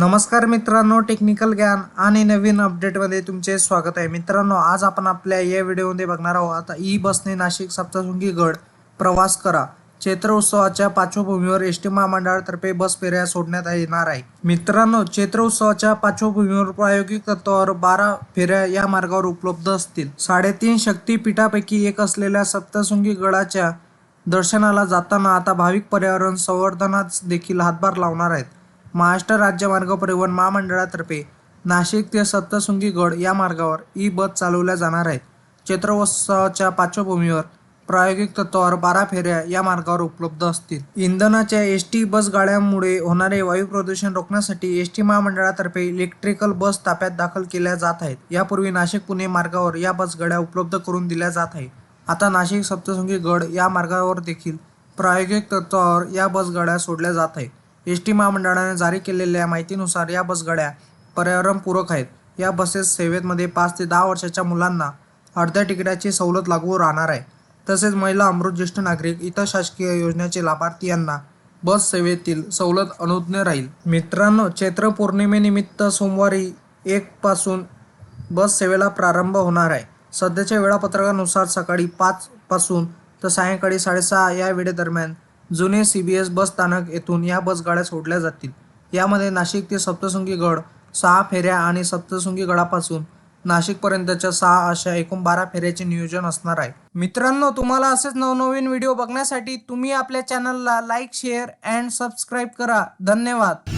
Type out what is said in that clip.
नमस्कार मित्रांनो, टेक्निकल ज्ञान आणि नवीन अपडेटमध्ये तुमचे स्वागत आहे. मित्रांनो, आज आपण आपल्या या व्हिडिओमध्ये बघणार आहोत आता ई बसने नाशिक सप्तशृंगी गड प्रवास करा. चैत्र उत्सवाच्या पार्श्वभूमीवर एस टी महामंडळातर्फे बस फेऱ्या सोडण्यात येणार आहे. मित्रांनो, चैत्र उत्सवाच्या पार्श्वभूमीवर प्रायोगिक तत्त्वावर 12 फेऱ्या या मार्गावर उपलब्ध असतील. 3.5 शक्तिपीठापैकी एक असलेल्या सप्तशृंगी गडाच्या दर्शनाला जाताना आता भाविक पर्यावरण संवर्धनास देखील हातभार लावणार आहेत. महाराष्ट्र राज्य मार्ग परिवहन महामंडळातर्फे नाशिक ते सप्तशृंगी गड या मार्गावर ई बस चालवल्या जाणार आहेत. चैत्रोत्सवाच्या पार्श्वभूमीवर प्रायोगिक तत्त्वावर 12 फेऱ्या या मार्गावर उपलब्ध असतील. इंधनाच्या एस टी बस गाड्यांमुळे होणारे वायू प्रदूषण रोखण्यासाठी एस टी महामंडळातर्फे इलेक्ट्रिकल बस ताफ्यात दाखल केल्या जात आहेत. यापूर्वी नाशिक पुणे मार्गावर या बस गाड्या उपलब्ध करून दिल्या जात आहेत. आता नाशिक सप्तशृंगी गड या मार्गावर देखील प्रायोगिक तत्त्वावर या बस गाड्या सोडल्या जात आहेत. एस टी महामंडळाने जारी केलेल्या माहितीनुसार या बसगाड्या पर्यावरणपूरक आहेत. या बसेस सेवेमध्ये 5 ते 10 वर्षाच्या मुलांना अर्ध्या तिकिटाची सवलत लागू राहणार आहे. तसेच महिला, अमृत, ज्येष्ठ नागरिक, इतर शासकीय योजनेचे लाभार्थी यांना बस सेवेतील सवलत अनुज्ञेय राहील. मित्रांनो, चैत्र पौर्णिमेनिमित्त सोमवारी 1 पासून बस सेवेला प्रारंभ होणार आहे. सध्याच्या वेळापत्रकानुसार सकाळी 5 पासून तर सायंकाळी 6:30 या वेळेदरम्यान जुने CBS बस स्थानक येथून या बस गाड्या सोडल्या जातील. यामध्ये नाशिक ते सप्तशृंगी गड 6 फेऱ्या आणि सप्तशृंगी गडापासून नाशिकपर्यंतच्या 6 अशा एकूण 12 फेऱ्याचे नियोजन असणार आहे. मित्रांनो, तुम्हाला असेच नवनवीन व्हिडिओ बघण्यासाठी तुम्ही आपल्या चॅनलला लाईक, शेअर अँड सबस्क्राईब करा. धन्यवाद.